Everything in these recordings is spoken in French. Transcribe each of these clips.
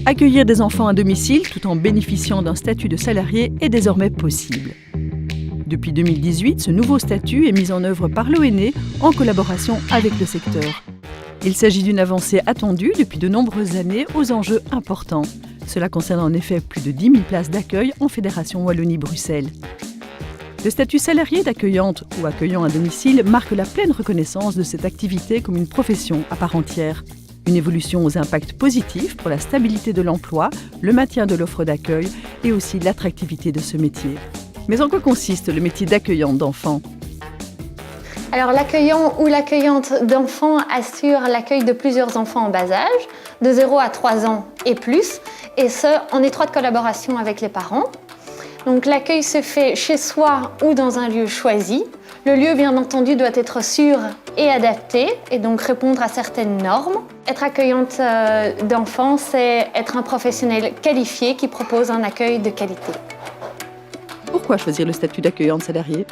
Accueillir des enfants à domicile tout en bénéficiant d'un statut de salarié est désormais possible. Depuis 2018, ce nouveau statut est mis en œuvre par l'ONE en collaboration avec le secteur. Il s'agit d'une avancée attendue depuis de nombreuses années aux enjeux importants. Cela concerne en effet plus de 10 000 places d'accueil en Fédération Wallonie-Bruxelles. Le statut salarié d'accueillante ou accueillant à domicile marque la pleine reconnaissance de cette activité comme une profession à part entière. Une évolution aux impacts positifs pour la stabilité de l'emploi, le maintien de l'offre d'accueil et aussi l'attractivité de ce métier. Mais en quoi consiste le métier d'accueillante d'enfants ? Alors l'accueillant ou l'accueillante d'enfants assure l'accueil de plusieurs enfants en bas âge, de 0 à 3 ans et plus, et ce, en étroite collaboration avec les parents. Donc l'accueil se fait chez soi ou dans un lieu choisi. Le lieu, bien entendu, doit être sûr et adapté, et donc répondre à certaines normes. Être accueillante d'enfants, c'est être un professionnel qualifié qui propose un accueil de qualité. Pourquoi choisir le statut d'accueillante salariée ?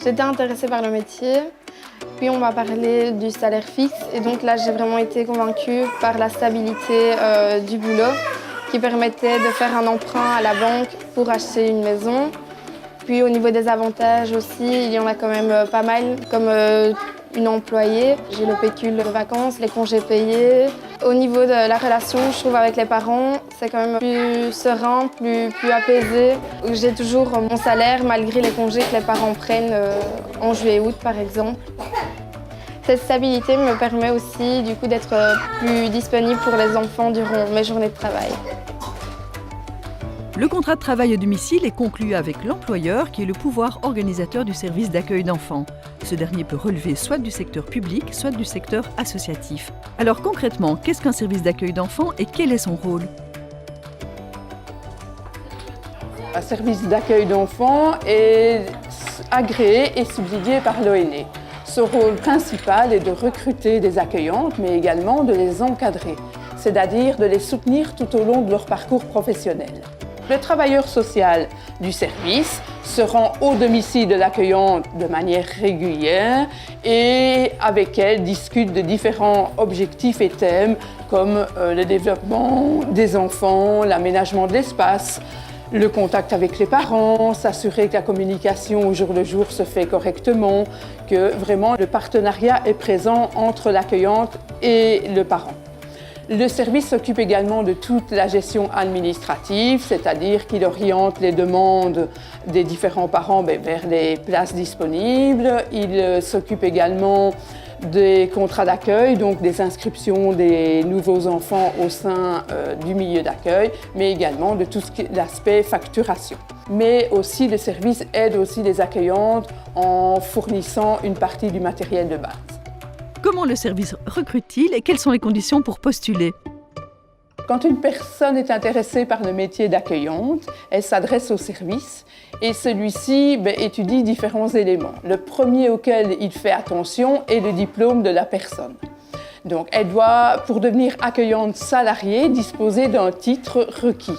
J'étais intéressée par le métier, puis on m'a parlé du salaire fixe, et donc là j'ai vraiment été convaincue par la stabilité du boulot qui permettait de faire un emprunt à la banque pour acheter une maison. Puis au niveau des avantages aussi, il y en a quand même pas mal, comme une employée. J'ai le pécule de vacances, les congés payés. Au niveau de la relation, je trouve, avec les parents, c'est quand même plus serein, plus apaisé. J'ai toujours mon salaire malgré les congés que les parents prennent en juillet et août, par exemple. Cette stabilité me permet aussi du coup d'être plus disponible pour les enfants durant mes journées de travail. Le contrat de travail à domicile est conclu avec l'employeur qui est le pouvoir organisateur du service d'accueil d'enfants. Ce dernier peut relever soit du secteur public, soit du secteur associatif. Alors concrètement, qu'est-ce qu'un service d'accueil d'enfants et quel est son rôle ? Un service d'accueil d'enfants est agréé et subsidié par l'ONE. Ce rôle principal est de recruter des accueillantes, mais également de les encadrer, c'est-à-dire de les soutenir tout au long de leur parcours professionnel. Le travailleur social du service se rend au domicile de l'accueillante de manière régulière et avec elle discute de différents objectifs et thèmes comme le développement des enfants, l'aménagement de l'espace, le contact avec les parents, s'assurer que la communication au jour le jour se fait correctement, que vraiment le partenariat est présent entre l'accueillante et le parent. Le service s'occupe également de toute la gestion administrative, c'est-à-dire qu'il oriente les demandes des différents parents vers les places disponibles. Il s'occupe également des contrats d'accueil, donc des inscriptions des nouveaux enfants au sein du milieu d'accueil, mais également de tout l'aspect facturation. Mais aussi, le service aide aussi les accueillantes en fournissant une partie du matériel de base. Comment le service recrute-t-il et quelles sont les conditions pour postuler ? Quand une personne est intéressée par le métier d'accueillante, elle s'adresse au service et celui-ci étudie différents éléments. Le premier auquel il fait attention est le diplôme de la personne. Donc, elle doit, pour devenir accueillante salariée, disposer d'un titre requis.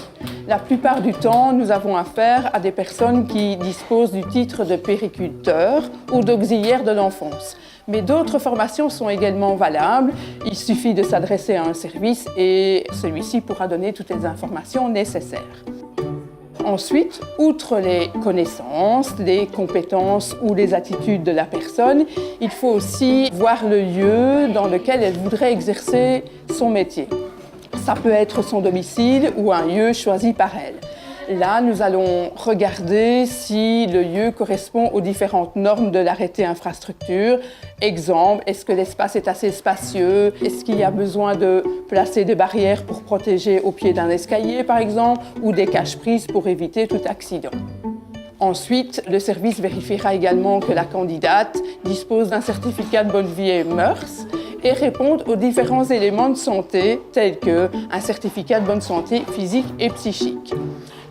La plupart du temps, nous avons affaire à des personnes qui disposent du titre de puériculteur ou d'auxiliaire de l'enfance. Mais d'autres formations sont également valables. Il suffit de s'adresser à un service et celui-ci pourra donner toutes les informations nécessaires. Ensuite, outre les connaissances, les compétences ou les attitudes de la personne, il faut aussi voir le lieu dans lequel elle voudrait exercer son métier. Ça peut être son domicile ou un lieu choisi par elle. Là, nous allons regarder si le lieu correspond aux différentes normes de l'arrêté infrastructure. Exemple, est-ce que l'espace est assez spacieux? Est-ce qu'il y a besoin de placer des barrières pour protéger au pied d'un escalier, par exemple, ou des cache-prises pour éviter tout accident? Ensuite, le service vérifiera également que la candidate dispose d'un certificat de bonne vie et mœurs et répond aux différents éléments de santé tels qu'un certificat de bonne santé physique et psychique.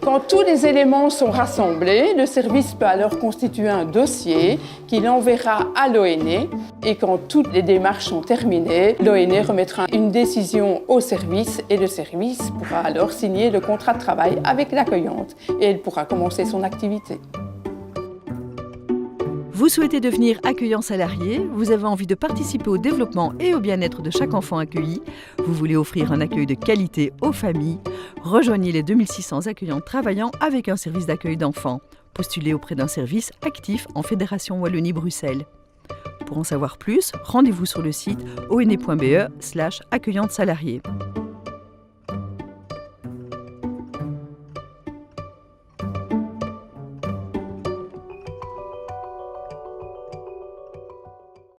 Quand tous les éléments sont rassemblés, le service peut alors constituer un dossier qu'il enverra à l'ONE et quand toutes les démarches sont terminées, l'ONE remettra une décision au service et le service pourra alors signer le contrat de travail avec l'accueillante et elle pourra commencer son activité. Vous souhaitez devenir accueillant salarié, vous avez envie de participer au développement et au bien-être de chaque enfant accueilli, vous voulez offrir un accueil de qualité aux familles, rejoignez les 2600 accueillants travaillant avec un service d'accueil d'enfants. Postulez auprès d'un service actif en Fédération Wallonie-Bruxelles. Pour en savoir plus, rendez-vous sur le site one.be/accueillante salariée.